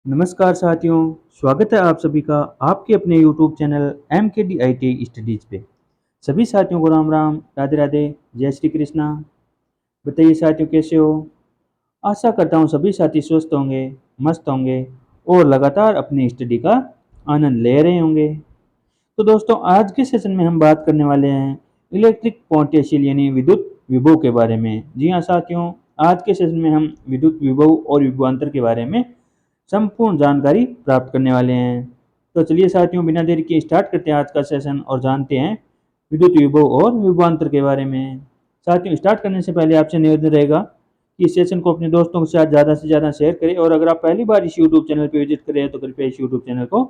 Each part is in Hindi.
नमस्कार साथियों, स्वागत है आप सभी का आपके अपने यूट्यूब चैनल MKDIT स्टडीज़ पे। सभी साथियों को राम राम, राधे राधे, जय श्री कृष्णा। बताइए साथियों कैसे हो? आशा करता हूँ सभी साथी स्वस्थ होंगे, मस्त होंगे और लगातार अपनी स्टडी का आनंद ले रहे होंगे। तो दोस्तों आज के सेशन में हम बात करने वाले हैं इलेक्ट्रिक पोटेंशियल यानी विद्युत विभव के बारे में। जी हाँ साथियों, आज के सेशन में हम विद्युत विभव और विभवांतर के बारे में संपूर्ण जानकारी प्राप्त करने वाले हैं। तो चलिए साथियों बिना देरी के स्टार्ट करते हैं आज का सेशन और जानते हैं विद्युत विभव और विभवांतर के बारे में। साथियों स्टार्ट करने से पहले आपसे निवेदन रहेगा कि इस सेशन को अपने दोस्तों के साथ ज़्यादा से ज़्यादा शेयर करें और अगर आप पहली बार इस यूट्यूब चैनल पर विजिट करें तो कृपया इस यूट्यूब चैनल को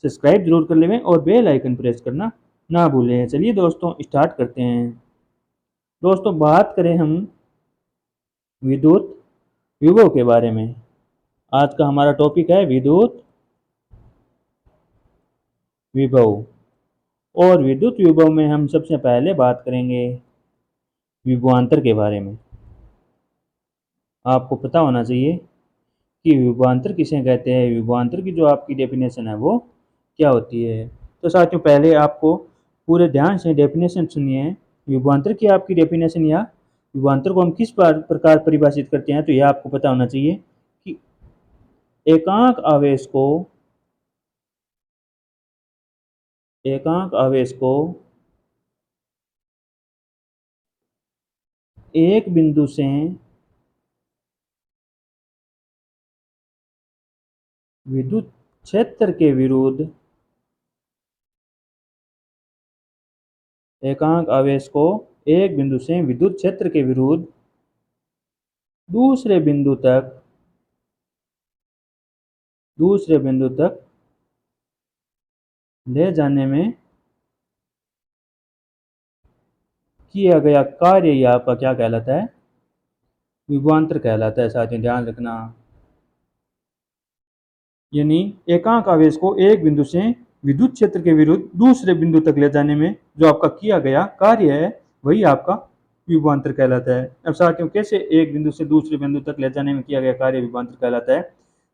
सब्सक्राइब जरूर कर लें और बेल आइकन प्रेस करना ना भूलें। चलिए दोस्तों स्टार्ट करते हैं। दोस्तों बात करें हम विद्युत विभव के बारे में। आज का हमारा टॉपिक है विद्युत विभव। और विद्युत विभव में हम सबसे पहले बात करेंगे विभवांतर के बारे में। आपको पता होना चाहिए कि विभवांतर किसे कहते हैं, विभवांतर की जो आपकी डेफिनेशन है वो क्या होती है। तो साथियों पहले आपको पूरे ध्यान से डेफिनेशन सुनिए। विभवांतर की आपकी डेफिनेशन या विभवांतर को हम किस प्रकार परिभाषित करते हैं तो यह आपको पता होना चाहिए कि एकांक आवेश को एक बिंदु से विद्युत क्षेत्र के विरुद्ध एकांक आवेश को एक बिंदु से विद्युत क्षेत्र के विरुद्ध दूसरे बिंदु तक ले जाने में किया गया कार्य यह आपका क्या कहलाता है, विभवांतर कहलाता है। साथियों ध्यान रखना, यानी एकांक आवेश को एक बिंदु से विद्युत क्षेत्र के विरुद्ध दूसरे बिंदु तक ले जाने में जो आपका किया गया कार्य है वही आपका विभवांतर कहलाता है। अब साथियों कैसे एक बिंदु से दूसरे बिंदु तक ले जाने में किया गया कार्य विभवांतर कहलाता है,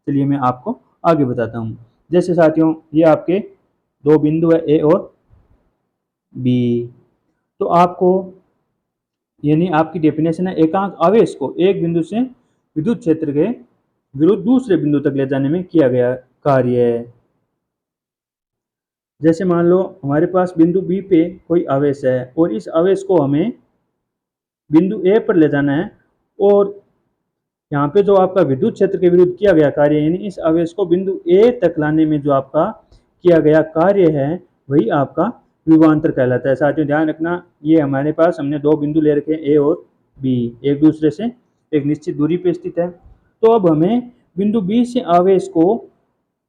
चलिए मैं आपको आगे बताता हूँ। जैसे साथियों ये आपके दो बिंदु है ए और बी। तो आपको यानी आपकी डेफिनेशन है एकांक आवेश को एक बिंदु से विद्युत क्षेत्र के विरुद्ध दूसरे बिंदु तक ले जाने में किया गया कार्य है। जैसे मान लो हमारे पास बिंदु बी पे कोई आवेश है और इस आवेश को हमें बिंदु ए पर ले जाना है और यहाँ पे जो आपका विद्युत क्षेत्र के विरुद्ध किया गया कार्य यानी इस आवेश को बिंदु ए तक लाने में जो आपका किया गया कार्य है वही आपका विभवांतर कहलाता है। साथियों ध्यान रखना, ये हमारे पास हमने दो बिंदु ले रखे हैं ए और बी, एक दूसरे से एक निश्चित दूरी पे स्थित है। तो अब हमें बिंदु बी से आवेश को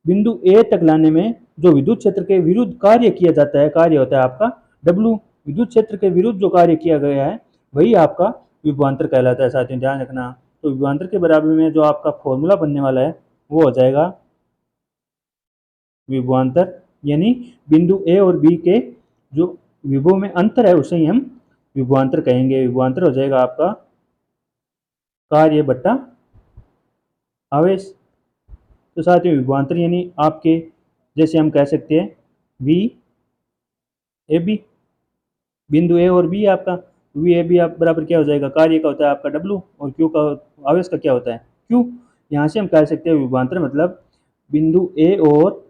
बिंदु ए तक लाने में जो विद्युत क्षेत्र के विरुद्ध कार्य किया जाता है, कार्य होता है आपका W। विद्युत क्षेत्र के विरुद्ध जो कार्य किया गया है वही आपका विभवांतर कहलाता है। साथियों ध्यान रखना, तो विभवांतर के बराबर में जो आपका फॉर्मूला बनने वाला है वो हो जाएगा विभवांतर, यानी बिंदु ए और बी के जो विभव में अंतर है उसे ही हम विभवांतर कहेंगे। विभवांतर हो जाएगा आपका कार्य बट्टा आवेश। तो साथियों विभवांतर यानी आपके जैसे हम कह सकते हैं वी ए बी, बिंदु ए और बी आपका वी ए बी आप बराबर क्या हो जाएगा, कार्य का होता है आपका डब्लू और क्यू का आवेश का क्या होता है क्यू। यहाँ से हम कह सकते हैं विभवांतर मतलब बिंदु ए और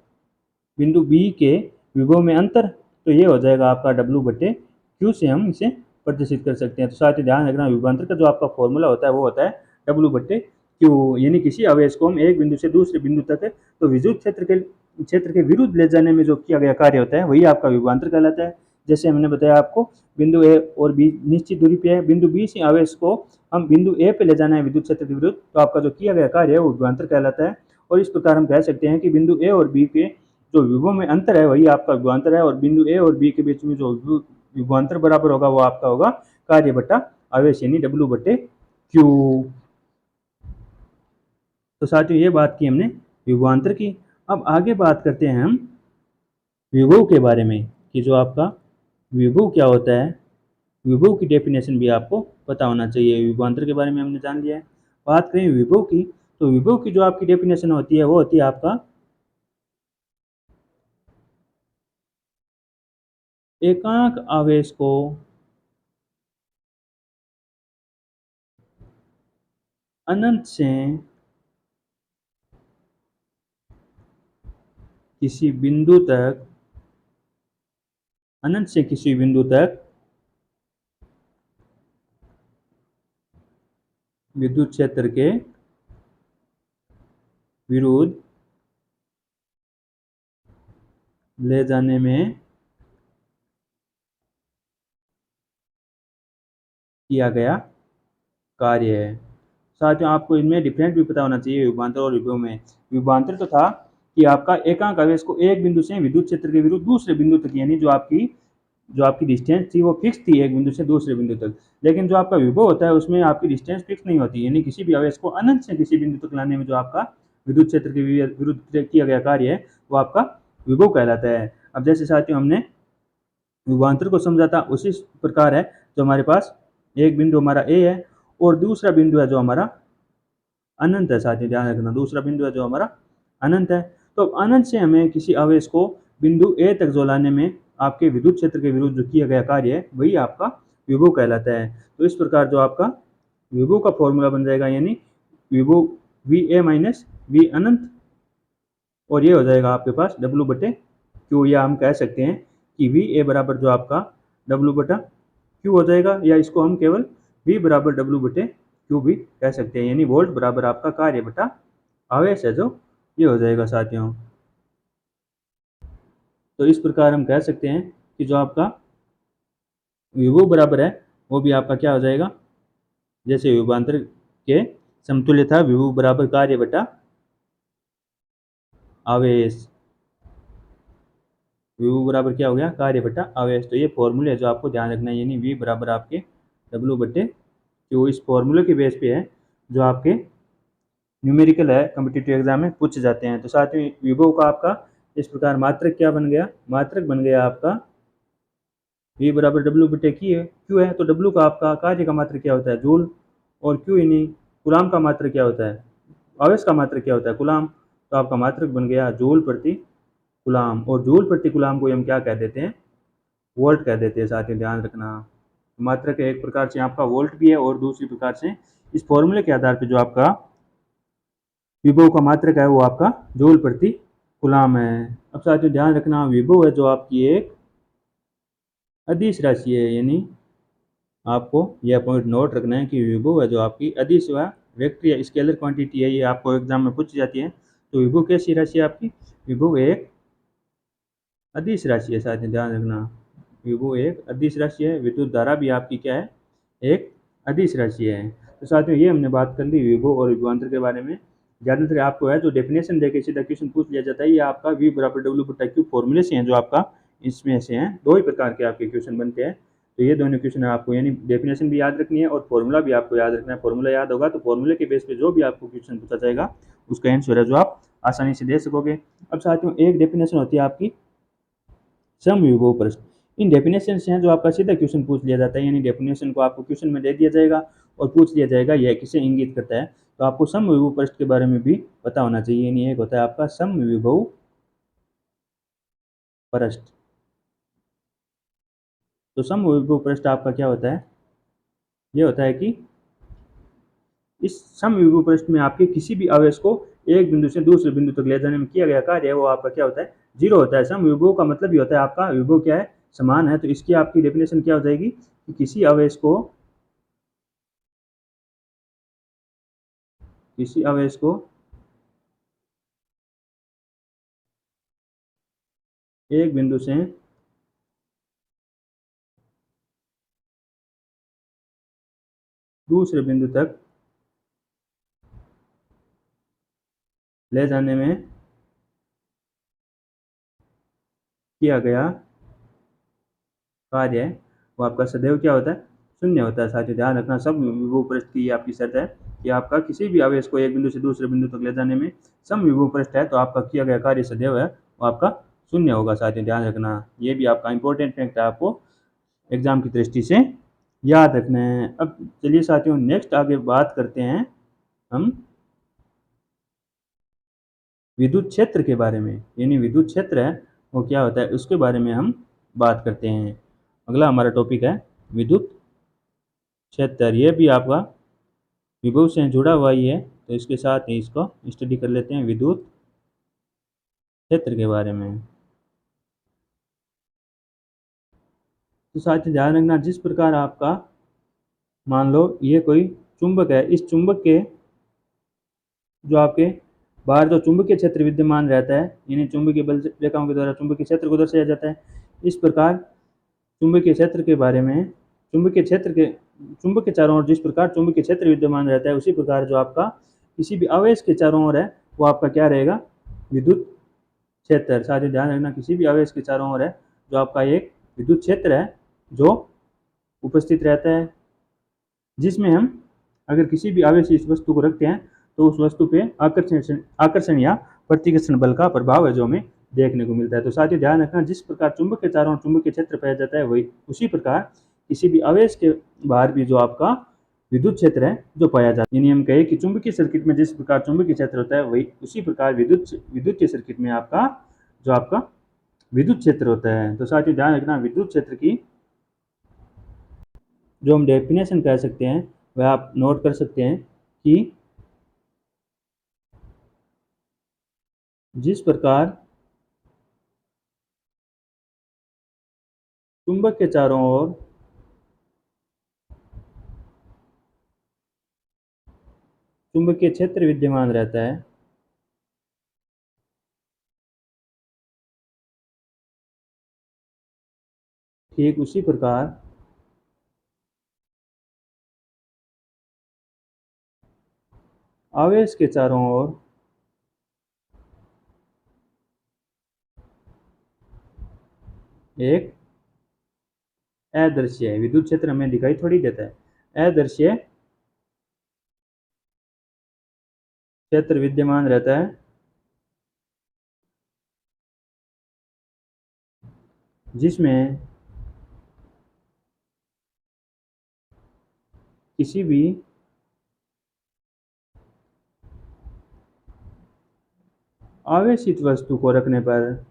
बिंदु बी के विभव में अंतर, तो ये हो जाएगा आपका डब्लू बटे क्यू से हम इसे प्रदर्शित कर सकते हैं। तो साथ ही ध्यान रखना विभवांतर का जो आपका फॉर्मूला होता है वो होता है डब्लू बटे क्यू, यानी किसी आवेश को हम एक बिंदु से दूसरे बिंदु तक तो विद्युत क्षेत्र के विरुद्ध ले जाने में जो किया गया कार्य होता है वही आपका विभवांतर कहलाता है। जैसे हमने बताया आपको बिंदु ए और बी निश्चित दूरी पे है, बिंदु बी से आवेश को हम बिंदु ए पे ले जाना है विद्युत क्षेत्र के विरुद्ध, तो आपका जो किया गया कार्य है वो विभवांतर कहलाता है। और इस प्रकार हम कह सकते हैं कि बिंदु ए और बी के जो विभव में अंतर है वही आपका विभवांतर है और बिंदु ए और बी के बीच में जो विभवांतर बराबर होगा वो आपका होगा कार्य बट्टा आवेश यानी डब्लू बटे क्यू। तो साथियों ये बात की हमने विभवांतर की। अब आगे बात करते हैं हम विभव के बारे में कि जो आपका विभव क्या होता है, विभव की डेफिनेशन भी आपको पता होना चाहिए। विभवांतर के बारे में हमने जान लिया है। बात करें विभव की तो विभव की जो आपकी डेफिनेशन होती है वो होती है आपका एकांक आवेश को अनंत से किसी बिंदु तक अनंत से किसी बिंदु तक विद्युत क्षेत्र के विरुद्ध ले जाने में किया गया कार्य है। साथियों आपको इनमें डिफरेंट भी पता होना चाहिए विभवांतर और विभव में। विभवांतर तो था कि आपका एकांक आवेश को एक बिंदु से विद्युत क्षेत्र के विरुद्ध दूसरे बिंदु तक, यानी जो आपकी डिस्टेंस थी वो फिक्स थी एक बिंदु से दूसरे बिंदु तक। लेकिन जो आपका विभव होता है उसमें आपकी डिस्टेंस फिक्स नहीं होती, यानी किसी भी आवेश को अनंत से किसी बिंदु तक लाने में जो आपका विद्युत क्षेत्र के विरुद्ध किया गया कार्य है वो आपका विभव कहलाता है। अब जैसे साथियों हमने विभवांतर को समझा था उसी प्रकार है, जो हमारे पास एक बिंदु हमारा ए है और दूसरा बिंदु है जो हमारा अनंत है। साथियों ध्यान रखना, दूसरा बिंदु है जो हमारा अनंत है। तो अनंत से हमें किसी आवेश को बिंदु ए तक जो लाने में आपके विद्युत क्षेत्र के विरुद्ध जो किया गया कार्य है वही आपका विभव कहलाता है। तो इस प्रकार जो आपका विभव का फॉर्मूला बन जाएगा, यानी विभव वी ए माइनस वी अनंत, और ये हो जाएगा आपके पास डब्ल्यू बटे क्यू, या हम कह सकते हैं कि वी ए बराबर जो आपका डब्ल्यू बटा क्यू हो जाएगा, या इसको हम केवल वी बराबर डब्ल्यू बटे क्यू भी कह सकते हैं, यानी वोल्ट बराबर आपका कार्य बटा आवेश है जो ये हो जाएगा साथियों। तो इस प्रकार हम कह सकते हैं कि जो आपका विभव बराबर है वो भी आपका क्या हो जाएगा, जैसे विभवांतर के समतुल्य था विभव बराबर कार्य बटा आवेश, विभव बराबर क्या हो गया कार्य बटा आवेश। तो ये फॉर्मूले है जो आपको ध्यान रखना है, यानी वी बराबर आपके डब्ल्यू बटे क्यू, इस फॉर्मूले के बेस पे है जो आपके न्यूमेरिकल है कम्पिटिटिव एग्जाम में पूछे जाते हैं। तो साथ ही विभव का आपका इस प्रकार मात्रक क्या बन गया, मात्रक बन गया आपका वी बराबर डब्ल्यू बटे क्यू है। तो डब्ल्यू का आपका कार्य का मात्रक क्या होता है जूल, और क्यू यानी कूलाम का मात्रक क्या होता है, आवेश का मात्रक क्या होता है कूलाम। तो आपका मात्रक बन गया जूल प्रति कूलाम, और जूल प्रति कूलाम को हम क्या कह देते हैं वोल्ट कह देते हैं। साथ ही ध्यान रखना मात्रक एक प्रकार से आपका वोल्ट भी है और दूसरी प्रकार से इस फॉर्मूले के आधार पर जो आपका विभव का मात्रक है वो आपका जूल प्रति कूलाम है। अब साथियों ध्यान रखना विभव है जो आपकी एक अदिश राशि है, यानी आपको यह पॉइंट नोट रखना है कि विभव है जो आपकी अदिश व वेक्टर या स्केलर क्वांटिटी है, ये आपको एग्जाम में पूछी जाती है। तो विभव कैसी राशि है आपकी, विभव एक अदिश राशि है। साथ ही ध्यान रखना विभव एक अदिश राशि है, विद्युत धारा भी आपकी क्या है एक अदिश राशि है। तो साथियों ये हमने बात कर ली विभव और विभवांतर के बारे में। ज़्यादातर आपको है जो डेफिनेशन देके सीधा क्वेश्चन पूछ लिया जाता है, ये आपका वी बराबर डब्ल्यू बटा क्यू फॉर्मूले से हैं जो आपका इसमें से हैं, दो ही प्रकार के आपके क्वेश्चन बनते हैं। तो ये दोनों क्वेश्चन आपको यानी डेफिनेशन भी याद रखनी है और फॉर्मूला भी आपको याद रखना है। फॉर्मूला याद होगा तो फॉर्मूले के बेस पे जो भी आपको क्वेश्चन पूछा जाएगा उसका आंसर है जो आप आसानी से दे सकोगे। अब साथियों एक डेफिनेशन होती है आपकी समविभव प्रश्न, इन डेफिनेशन से हैं जो आपका सीधा क्वेश्चन पूछ लिया जाता है, यानी डेफिनेशन को आपको क्वेश्चन में दे दिया जाएगा और पूछ लिया जाएगा यह किसे इंगित करता है। तो आपको समविभव प्रश्न के बारे में भी पता होना चाहिए, यानी एक होता है आपका समविभव प्रश्न। तो समविभव प्रश्न आपका क्या होता है, ये होता है कि इस समविभव प्रश्न में आपके किसी भी आवेश को एक बिंदु से दूसरे बिंदु तक ले जाने में किया गया कार्य है वो आपका क्या होता है जीरो होता है। समविभव का मतलब ये होता है आपका विभव क्या है समान है। तो इसकी आपकी डेफिनेशन क्या हो जाएगी कि किसी आवेश को एक बिंदु से दूसरे बिंदु तक ले जाने में किया गया कार्य है वो आपका सदैव क्या होता है शून्य होता है। साथ ही ध्यान रखना सब विभव पृष्ठ की आपकी शर्त है कि आपका किसी भी आवेश को एक बिंदु से दूसरे बिंदु तक ले जाने में सम विभव पृष्ठ है तो आपका किया गया कार्य सदैव है वो आपका शून्य होगा। साथ ही ध्यान रखना ये भी आपका इंपॉर्टेंट फैक्ट है, आपको एग्जाम की दृष्टि से याद रखना है। अब चलिए साथियों नेक्स्ट आगे बात करते हैं हम विद्युत क्षेत्र के बारे में, यानी विद्युत क्षेत्र है वो क्या होता है उसके बारे में हम बात करते हैं। अगला हमारा टॉपिक है विद्युत क्षेत्र। ये भी आपका विभव से जुड़ा हुआ ही है, तो इसके साथ ही इसको स्टडी कर लेते हैं विद्युत क्षेत्र के बारे में। तो साथ ही ध्यान रखना, जिस प्रकार आपका मान लो ये कोई चुंबक है, इस चुंबक के जो आपके बाहर जो चुंबकीय क्षेत्र विद्यमान रहता है, यानी चुंबकीय बल रेखाओं के द्वारा चुंबकीय क्षेत्र को दर्शाया जाता है। इस प्रकार चुंबकीय क्षेत्र के बारे में, चुंबकीय क्षेत्र के चुंबक के चारों ओर जिस प्रकार चुंबकीय क्षेत्र विद्यमान रहता है, उसी प्रकार जो आपका किसी भी आवेश के चारों ओर है वो आपका क्या रहेगा, विद्युत क्षेत्र। साथ ही ध्यान रखना, किसी भी आवेश के चारों ओर है जो आपका एक विद्युत क्षेत्र है जो उपस्थित रहता है, जिसमें हम अगर किसी भी आवेशी इस वस्तु को रखते हैं तो उस वस्तु पे आकर्षण या प्रतिकर्षण बल का प्रभाव है जो हमें देखने को मिलता है। तो साथ ही ध्यान रखना, जिस प्रकार चुंबक के चारों ओर चुंबकीय क्षेत्र पाया जाता है वही उसी प्रकार किसी भी आवेश के बाहर भी जो आपका विद्युत क्षेत्र है जो पाया जाता है। यानी हम कहें कि चुंबकीय सर्किट में जिस प्रकार चुंबकीय क्षेत्र होता है वही उसी प्रकार विद्युत के सर्किट में आपका जो आपका विद्युत क्षेत्र होता है। तो साथ ही ध्यान रखना, विद्युत क्षेत्र की जो हम डेफिनेशन कह सकते हैं वह आप नोट कर सकते हैं कि जिस प्रकार चुंबक के चारों ओर चुंबकीय क्षेत्र विद्यमान रहता है, ठीक उसी प्रकार आवेश के चारों ओर एक अदृश्य है, विद्युत क्षेत्र हमें दिखाई थोड़ी देता है, अदृश्य क्षेत्र विद्यमान रहता है, जिसमें किसी भी आवेशित वस्तु को रखने पर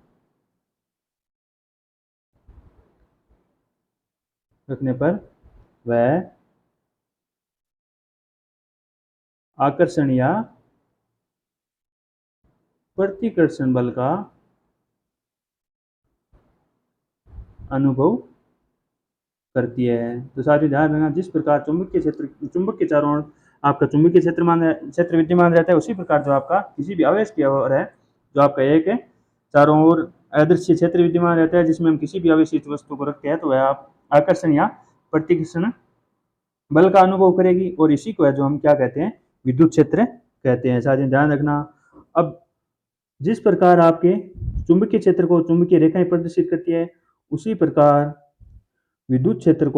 वह आकर्षण या प्रतिकर्षण बल का अनुभव करती है। तो साथ ही ध्यान रखना, जिस प्रकार चुंबक के चारों ओर आपका चुंबकीय क्षेत्र विद्यमान रहता है, उसी प्रकार जो आपका किसी भी आवेश की ओर है जो आपका एक है चारों ओर अदृश्य क्षेत्र विद्यमान रहता है, जिसमें हम किसी भी आवेशित वस्तु को रखते हैं तो वह आप आकर्षण या प्रतिकर्षण बल का अनुभव करेगी, और इसी को है जो हम क्या कहते हैं, विद्युत क्षेत्र कहते हैं। साथ ही ध्यान रखना, अब जिस प्रकार आपके चुंबकीय क्षेत्र को चुंबकीय रेखाएं प्रदर्शित करती है, उसी प्रकार विद्युत क्षेत्र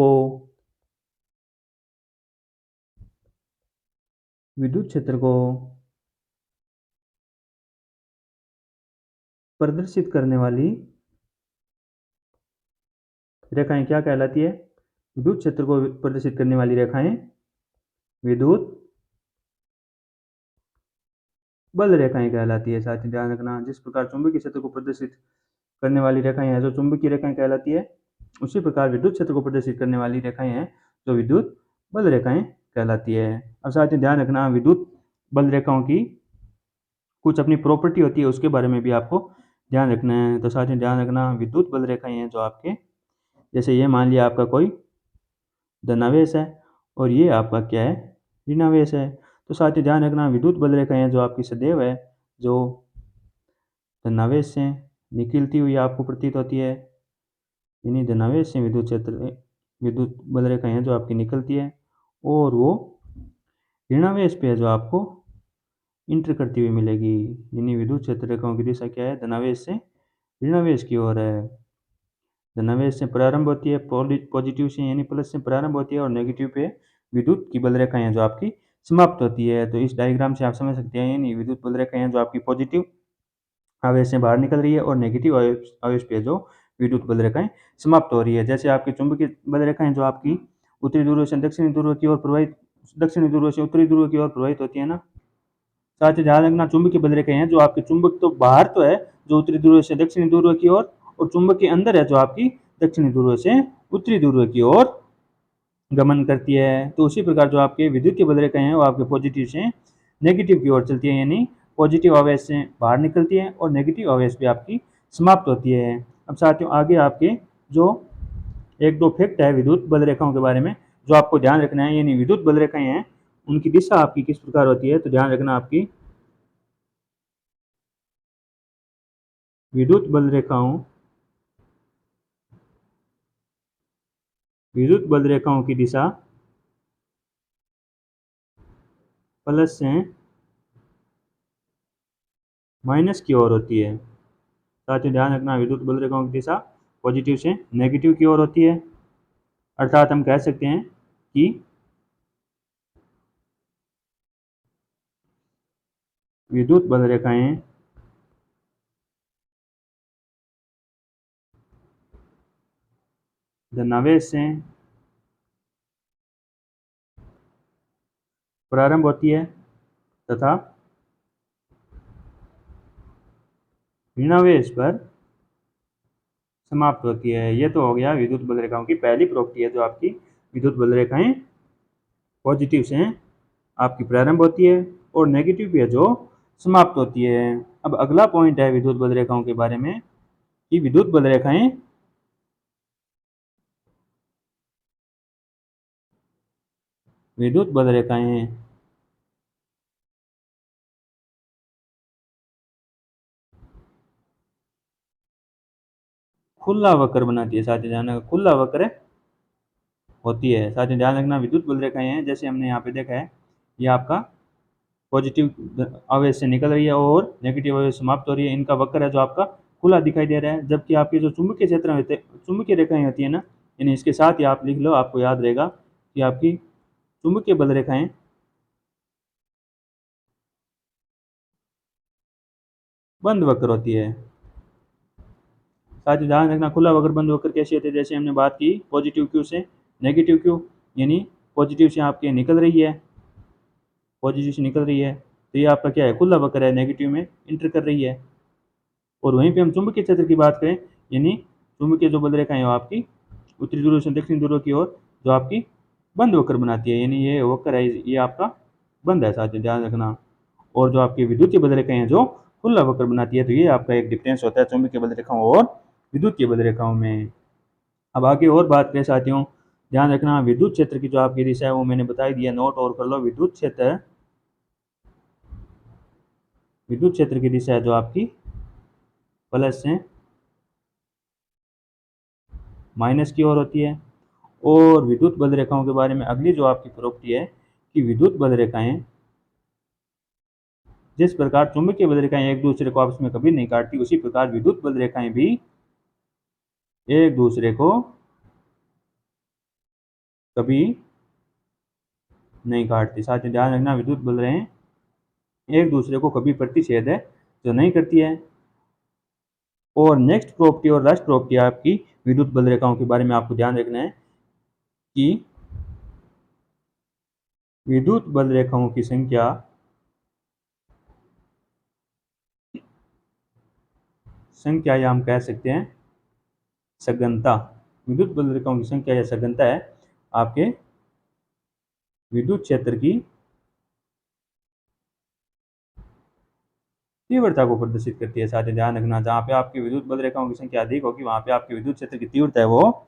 को प्रदर्शित करने वाली रेखाएं क्या कहलाती है, विद्युत क्षेत्र को प्रदर्शित करने वाली रेखाएं विद्युत बल रेखाएं कहलाती है। साथ ही ध्यान रखना, जिस प्रकार चुंबकीय क्षेत्र को प्रदर्शित करने वाली रेखाएं हैं जो चुंबकीय रेखाएं कहलाती है, उसी प्रकार विद्युत क्षेत्र को प्रदर्शित करने वाली रेखाएं हैं जो विद्युत बल रेखाएं कहलाती है। अब साथ ही ध्यान रखना, विद्युत बल रेखाओं की कुछ अपनी प्रॉपर्टी होती है, उसके बारे में भी आपको ध्यान रखना है। तो साथ ही ध्यान रखना, विद्युत बल रेखाएं हैं जो आपके, जैसे ये मान लिया आपका कोई धनावेश है और ये आपका क्या है, ऋणावेश है। तो साथ ही ध्यान रखना, विद्युत बल रेखाएं हैं जो आपकी सदैव है जो धनावेश से निकलती हुई आपको प्रतीत होती है, यानी धनावेश से विद्युत बल रेखाएं हैं जो आपकी निकलती है, और वो ऋणावेश पे है जो आपको इंटर करती हुई मिलेगी। यानी विद्युत क्षेत्र रेखाओं की दिशा क्या है, धनावेश से ऋणावेश की ओर है। धनावेश से प्रारंभ होती है, पॉजिटिव से यानी प्लस से प्रारंभ होती है, और नेगेटिव पे विद्युत की बल रेखाएं हैं जो आपकी समाप्त होती है। तो इस डायग्राम से आप समझ सकते हैं, यानी विद्युत बल रेखाएं हैं जो आपकी पॉजिटिव आवेश से बाहर निकल रही है और नेगेटिव आवेश पे जो विद्युत बल रेखाएं समाप्त हो रही है। जैसे आपकी चुंबकीय बल रेखाएं जो आपकी उत्तरी ध्रुव से दक्षिणी ध्रुव की ओर प्रवाहित, दक्षिणी ध्रुव से उत्तरी ध्रुव की ओर प्रवाहित होती है ना, साथ ही ध्यान रखना चुंबकीय बलरेखाएं हैं जो आपके चुंबक तो बाहर तो है जो उत्तरी ध्रुव से दक्षिणी ध्रुव की ओर, और चुंबक के अंदर है जो आपकी दक्षिणी ध्रुव से उत्तरी ध्रुव की ओर गमन करती है। तो उसी प्रकार जो आपके विद्युत की बलरेखाएं हैं वो आपके पॉजिटिव से नेगेटिव की ओर चलती है, यानी पॉजिटिव आवेश से बाहर निकलती है और नेगेटिव आवेश भी आपकी समाप्त होती है। अब साथियों आगे आपके जो एक दो फैक्ट है विद्युत बलरेखाओं के बारे में जो आपको ध्यान रखना है, यानी विद्युत बलरेखाएं हैं उनकी दिशा आपकी किस प्रकार होती है, तो ध्यान रखना आपकी विद्युत बलरेखाओं की दिशा प्लस से माइनस की ओर होती है। साथ ही ध्यान रखना विद्युत बलरेखाओं की दिशा पॉजिटिव से नेगेटिव की ओर होती है। अर्थात हम कह सकते हैं कि विद्युत बलरेखाएं धनावेश से प्रारंभ होती है तथा ऋणावेश पर समाप्त होती है। ये तो हो गया विद्युत बलरेखाओं की पहली प्रॉपर्टी है, जो आपकी विद्युत बलरेखाएं पॉजिटिव से आपकी प्रारंभ होती है और नेगेटिव भी है जो समाप्त होती है। अब अगला पॉइंट है विद्युत बलरेखाओं के बारे में कि विद्युत बलरेखाएं खुला वक्र बनाती है। साथ ही ध्यान रखना खुला वक्र होती है। साथ ही ध्यान रखना विद्युत बलरेखाएं हैं जैसे हमने यहाँ पे देखा है, ये आपका पॉजिटिव आवेश से निकल रही है और नेगेटिव आवेश समाप्त हो रही है। इनका वक्र है जो आपका खुला दिखाई दे रहा है। जबकि आपके जो चुंबकीय क्षेत्र होते चुंबकीय रेखाएं होती है ना, यानी इसके साथ ही आप लिख लो, आपको याद रहेगा कि आपकी चुंबकीय बलरेखाएं बंद वक्र होती है। साथ ही ध्यान रखना खुला वक्र बंद वक्र कैसी होती है, जैसे हमने बात की पॉजिटिव क्यू से नेगेटिव क्यू, यानी पॉजिटिव से आपके निकल रही है, पॉजिटिव से निकल रही है तो ये आपका क्या है, खुला वक्र है, नेगेटिव में इंटर कर रही है। और वहीं पे हम चुंबकीय क्षेत्र की बात करें, यानी चुंबकीय जो बलरेखाएं हैं वो आपकी उत्तरी ध्रुव से दक्षिण ध्रुव की ओर जो आपकी बंद वक्र बनाती है, यानी ये वक्र है ये आपका बंद है। साथ ही ध्यान रखना, और जो आपकी विद्युतीय बलरेखाएं हैं जो खुला वक्र बनाती है, तो ये आपका एक डिफरेंस होता है चुंबकीय बलरेखाओं और विद्युतीय बलरेखाओं में। अब आगे और बात करें साथियों, ध्यान रखना विद्युत क्षेत्र की जो आपकी दिशा है वो मैंने बता ही दिया, नोट और कर लो। विद्युत क्षेत्र की दिशा है जो आपकी प्लस से माइनस की ओर होती है। और विद्युत बलरेखाओं के बारे में अगली जो आपकी प्रॉपर्टी है कि विद्युत बलरेखाएं जिस प्रकार चुंबकीय बलरेखाएं एक दूसरे को आपस में कभी नहीं काटती, उसी प्रकार विद्युत बलरेखाएं भी एक दूसरे को कभी नहीं काटती। साथ ही ध्यान रखना विद्युत बलरेखाएं एक दूसरे को कभी प्रतिच्छेद है जो नहीं करती है। और नेक्स्ट प्रॉपर्टी और लास्ट प्रॉपर्टी आपकी विद्युत बलरेखाओं के बारे में आपको ध्यान रखना है कि विद्युत बलरेखाओं की संख्या या हम कह सकते हैं सघनता, विद्युत बलरेखाओं की संख्या या सघनता है आपके विद्युत क्षेत्र की तीव्रता को प्रदर्शित करती है। साथ ही ध्यान रखना जहाँ पे आपकी विद्युत बलरेखाओं की संख्या अधिक होगी वहाँ पे आपके विद्युत क्षेत्र की तीव्रता है वो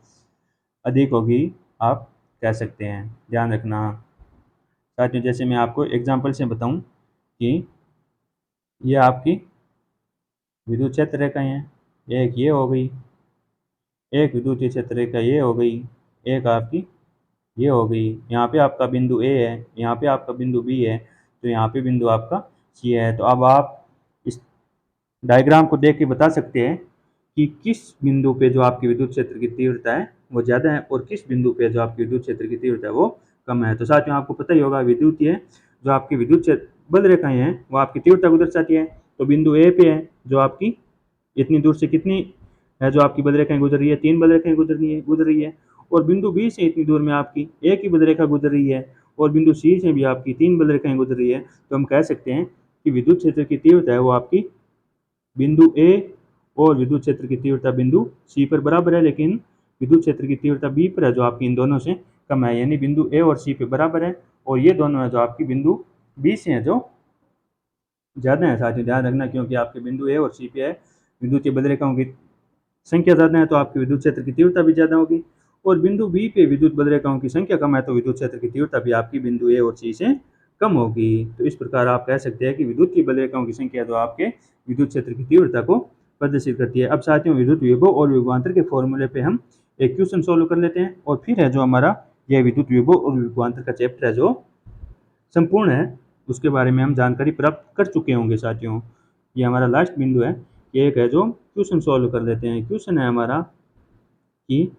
अधिक होगी, आप कह सकते हैं। ध्यान रखना साथ ही जैसे मैं आपको एग्जांपल से बताऊं कि ये आपकी विद्युत क्षेत्र रेखाएं हैं, एक ये हो गई, एक विद्युतीय क्षेत्र रेखा ये हो गई, एक आपकी ये हो गई। यहाँ पे आपका बिंदु ए है, यहाँ पे आपका बिंदु बी है, तो यहाँ पे बिंदु आपका सी है। तो अब आप इस डायग्राम को देख के बता सकते हैं कि किस बिंदु पे जो आपकी विद्युत क्षेत्र की तीव्रता है वो ज़्यादा है और किस बिंदु पे जो आपकी विद्युत क्षेत्र की तीव्रता है वो कम है। तो साथ में आपको पता ही होगा विद्युतीय जो आपकी विद्युत क्षेत्र बल रेखाएं हैं वो आपकी तीव्रता को दर्शाती है। तो बिंदु ए पे है जो आपकी इतनी दूर से कितनी है जो आपकी बल रेखाएं गुजर रही है, 3 बल रेखाएं गुजर रही है। और बिंदु बी से इतनी दूर में आपकी एक ही बल रेखा गुजर रही है और बिंदु सी से भी आपकी 3 बल रेखाएं गुजर रही है। तो हम कह सकते हैं कि विद्युत क्षेत्र की तीव्रता है वो आपकी बिंदु ए और विद्युत क्षेत्र की तीव्रता बिंदु सी पर बराबर है, लेकिन विद्युत क्षेत्र की तीव्रता बी पर है जो आपकी इन दोनों से कम है, यानी बिंदु ए और सी पे बराबर है और ये दोनों है जो आपकी बिंदु बी से है जो ज़्यादा है। साथियों ध्यान रखना, क्योंकि आपके बिंदु ए और सी पे है विद्युत बज्ररेखाओं की संख्या ज़्यादा है तो आपकी विद्युत क्षेत्र की तीव्रता भी ज़्यादा होगी, और बिंदु बी पे विद्युत बज्ररेखाओं की संख्या कम है तो विद्युत क्षेत्र की तीव्रता भी आपकी बिंदु ए और सी से कम होगी। तो इस प्रकार आप कह सकते हैं कि विद्युत की बज्ररेखाओं की संख्या जो आपके विद्युत क्षेत्र की तीव्रता को प्रदर्शित करती है। अब साथियों विद्युत विभव और विभवांतर के फॉर्मूले पे हम एक क्वेश्चन सोल्व कर लेते हैं और फिर है जो हमारा यह विद्युत विभव और विभवांतर का चैप्टर है जो संपूर्ण है, उसके बारे में हम जानकारी प्राप्त कर चुके होंगे साथियों। ये हमारा लास्ट बिंदु है, एक है जो क्वेश्चन सॉल्व कर लेते हैं। क्वेश्चन है हमारा कि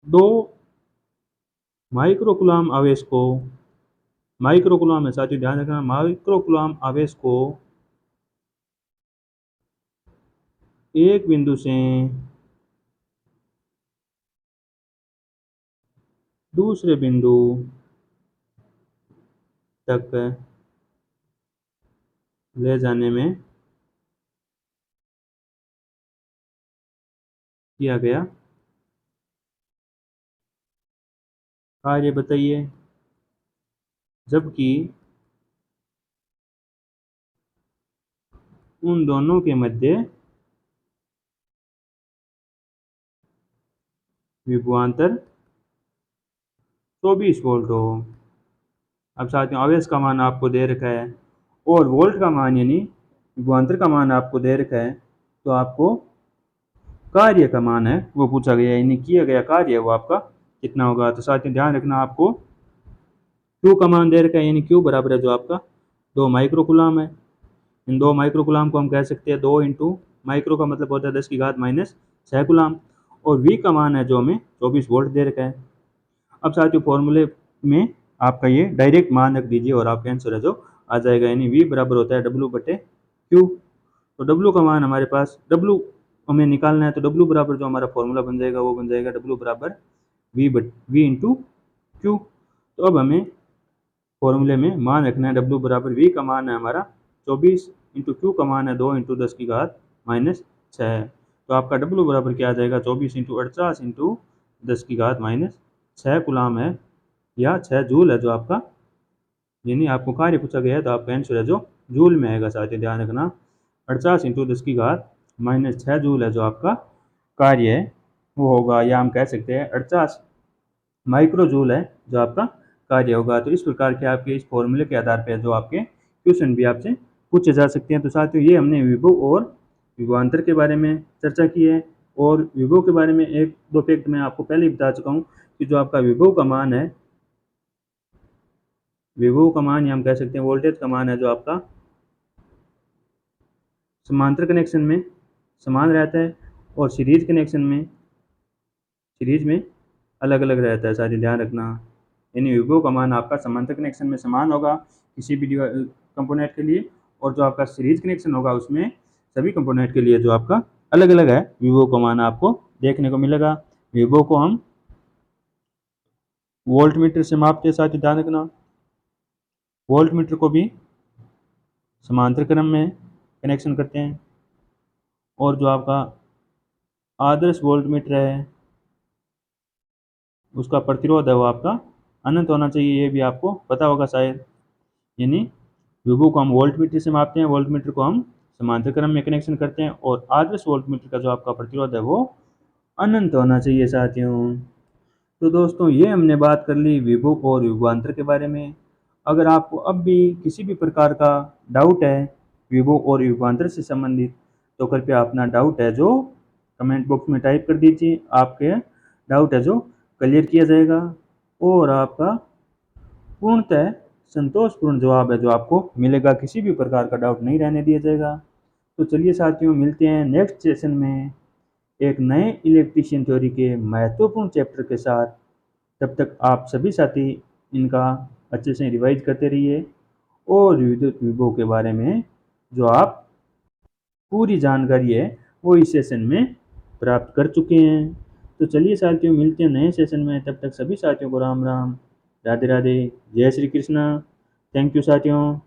2 माइक्रोकूलम आवेश को, माइक्रोकूलम है साथियों ध्यान रखना, माइक्रोकूलम आवेश को एक बिंदु से दूसरे बिंदु तक ले जाने में किया गया कार्य बताइए, जबकि उन दोनों के मध्य विभवांतर 24 वोल्ट हो। अब साथियों आवेश का मान आपको दे रखा है और वोल्ट का मान यानी विभवांतर का मान आपको दे रखा है, तो आपको कार्य का मान है वो पूछा गया है, यानी किया गया कार्य है वो आपका कितना होगा। तो साथियों ध्यान रखना, आपको क्यू का मान दे रखा है, यानी क्यू बराबर है जो आपका 2 माइक्रोकूलम है। इन 2 माइक्रोकूलम को हम कह सकते हैं 2 इंटू माइक्रो का मतलब होता है 10 की घात माइनस 6 कूलम, और वी का मान है जो हमें 24 वोल्ट दे रखा है। अब साथियों फॉर्मूले में आपका ये डायरेक्ट मान रख दीजिए और आपका आंसर है जो आ जाएगा, यानी वी बराबर होता है डब्ल्यू बटे क्यू। तो डब्ल्यू का मान हमारे पास, डब्ल्यू हमें निकालना है, तो डब्ल्यू बराबर जो हमारा फॉर्मूला बन जाएगा वो बन जाएगा डब्ल्यू बराबर वी इंटू क्यू। तो अब हमें फॉर्मूले में मान रखना है डब्ल्यू बराबर वी का मान है हमारा 24 इंटू क्यू का मान है 2 इंटू 10 की घात माइनस 6। तो आपका डब्ल्यू बराबर क्या आ जाएगा 24 इंटू 48 इंटू 10 की घात माइनस 6 कूलम है या 6 जूल है जो आपका, यानी आपको कार्य पूछा गया है तो आपका आंसर है जो जूल में आएगा। साथियों ध्यान रखना 48 इंटू 10 की घात माइनस 6 जूल है जो आपका कार्य है वो होगा, या हम कह सकते हैं 48 माइक्रो जूल है जो आपका कार्य होगा। तो इस प्रकार के आपके इस फॉर्मूले के आधार पर जो आपके क्वेश्चन भी आपसे पूछे जा सकते हैं। तो साथियों ये हमने विभव और विभवांतर के बारे में चर्चा की है, और विभव के बारे में एक दो फैक्ट मैं आपको पहले ही बता चुका हूँ कि जो आपका विभव का मान है, विभव का मान या हम कह सकते हैं वोल्टेज का मान है जो आपका समांतर कनेक्शन में समान रहता है और सीरीज कनेक्शन में, सीरीज में अलग अलग रहता है। साथ ही ध्यान रखना, यानी विभव का मान आपका समांतर कनेक्शन में समान होगा किसी भी कंपोनेंट के लिए, और जो आपका सीरीज कनेक्शन होगा उसमें सभी कंपोनेंट के लिए जो आपका अलग अलग है विभव का मान आपको देखने को मिलेगा। विभव को हम वोल्ट मीटर से मापते हैं, साथ ही ध्यान रखना वोल्ट मीटर को भी समांतर क्रम में कनेक्शन करते हैं, और जो आपका आदर्श वोल्ट मीटर है उसका प्रतिरोध है वो आपका अनंत होना चाहिए, ये भी आपको पता होगा शायद। यानी विभव को हम वोल्ट मीटर से मापते हैं, वोल्ट मीटर को हम समांतर क्रम में कनेक्शन करते हैं, और आदर्श वोल्ट मीटर का जो आपका प्रतिरोध है वो अनंत होना चाहिए साथियों। तो दोस्तों ये हमने बात कर ली विभव और विभवांतर के बारे में। अगर आपको अब भी किसी भी प्रकार का डाउट है विभव और विभवांतर से संबंधित, तो कृपया अपना डाउट है जो कमेंट बॉक्स में टाइप कर दीजिए, आपके डाउट है जो क्लियर किया जाएगा और आपका पूर्णतः संतोषपूर्ण जवाब है जो आपको मिलेगा, किसी भी प्रकार का डाउट नहीं रहने दिया जाएगा। तो चलिए साथियों मिलते हैं नेक्स्ट सेशन में एक नए इलेक्ट्रिशियन थ्योरी के महत्वपूर्ण चैप्टर के साथ। तब तक आप सभी साथी इनका अच्छे से रिवाइज करते रहिए और विद्युत विभव के बारे में जो आप पूरी जानकारी है वो इस सेशन में प्राप्त कर चुके हैं। तो चलिए साथियों मिलते हैं नए सेशन में, तब तक सभी साथियों को राम राम, राधे राधे, जय श्री कृष्णा। थैंक यू साथियों।